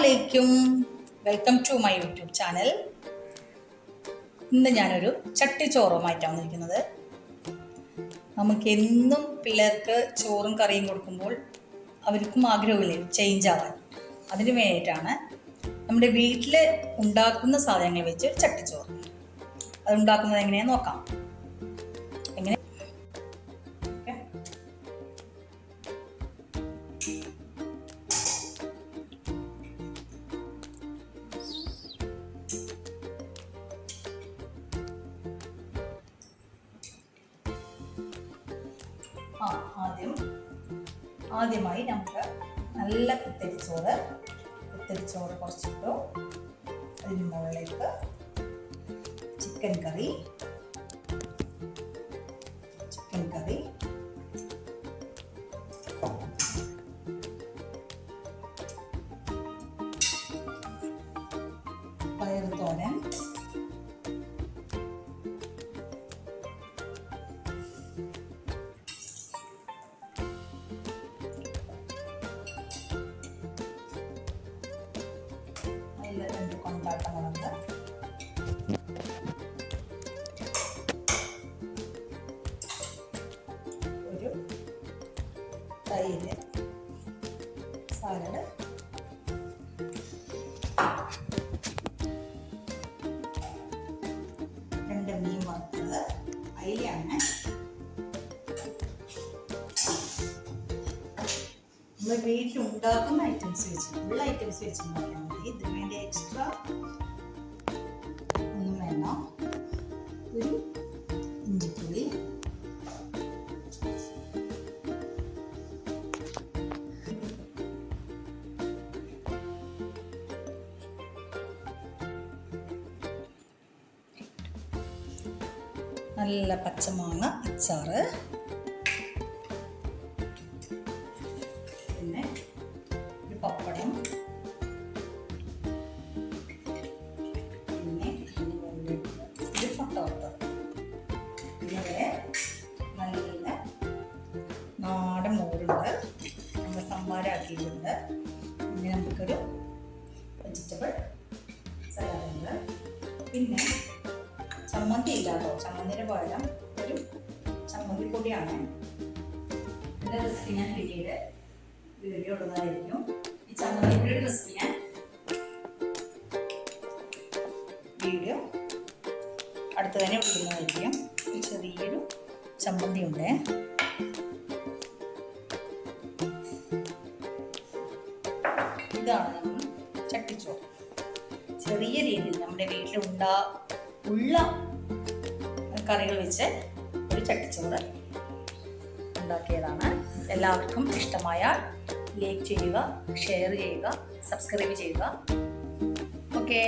അസ്സലാമലൈക്കും, welcome to my YouTube channel. ഇന്ന് ഞാനൊരു ചട്ടിച്ചോറുമായിട്ടാണ് വന്നിരിക്കുന്നത്. നമുക്ക് എന്നും പിള്ളേർക്ക് ചോറും കറിയും കൊടുക്കുമ്പോൾ അവർക്കും ആഗ്രഹമില്ലേ ചേഞ്ച് ആവാൻ. അതിന് വേണ്ടിയിട്ടാണ് നമ്മുടെ വീട്ടിൽ ഉണ്ടാക്കുന്ന സാധനങ്ങൾ വെച്ച് ചട്ടിച്ചോറ്. അത് ഉണ്ടാക്കുന്നത് എങ്ങനെയാണെന്ന് നോക്കാം. എങ്ങനെ ആദ്യമായി നമുക്ക് നല്ല കുത്തരിച്ചോറ് കുറച്ചിട്ടു. അതിന് മുകളിലേക്ക് ചിക്കൻ കറി പയർ തോരൻ, കൊണ്ടാട്ടമുളക്, ഒരു തൈര്, സാലഡ്, രണ്ട് മീൻ വറുത്തത്, അയിലയാണ്. നമ്മൾ വീട്ടിൽ ഉണ്ടാക്കുന്ന ഐറ്റംസ് വെച്ച് ഉള്ള ഐറ്റംസ് വെച്ച് ഉണ്ടാക്കിയാൽ മതി. ഇതിന് വേണ്ടി എക്സ്ട്രാ ഒന്നും വേണ്ട. ഒരു ഇഞ്ചിപ്പുളി, നല്ല പച്ചമാങ്ങ അച്ചാറ്, പിന്നെ ഒരു പപ്പടം, പിന്നെ ഒരു പൊട്ടോട്ടോ. ഇവിടെ നല്ല നാടൻ മോരുണ്ട്, നമ്മൾ സംഭാരാക്കിയിട്ടുണ്ട്. പിന്നെ നമുക്കൊരു വെജിറ്റബിൾ സലാഡുണ്ട്. പിന്നെ ചമ്മന്തി ഇല്ലാട്ടോ, ചമ്മന്തിയുടെ പകരം ഒരു ചമ്മന്തി പൊടിയാണ്. ഇതിൻ്റെ റെസിപ്പി ഞാൻ പിന്നീട് വീഡിയോ ഇടുന്നതായിരിക്കും. ഈ ചമ്മന്തിപ്പൊടിയുടെ റെസിപ്പി ഞാൻ വീഡിയോ അടുത്ത് തന്നെ ഇടുന്നതായിരിക്കും. ഒരു ചെറിയൊരു ചമ്മന്തി ഉണ്ട്. ഇതാണ് നമ്മൾ ചട്ടിച്ചോറ്. ചെറിയ രീതിയിൽ നമ്മുടെ വീട്ടിൽ ഉള്ള കറികൾ വെച്ച് ഒരു ചട്ടിച്ചോറ് ഉണ്ടാക്കിയതാണ്. എല്ലാവർക്കും ഇഷ്ടമായാൽ ലൈക്ക് ചെയ്യുക, ഷെയർ ചെയ്യുക, സബ്സ്ക്രൈബ് ചെയ്യുക. ഓക്കെ.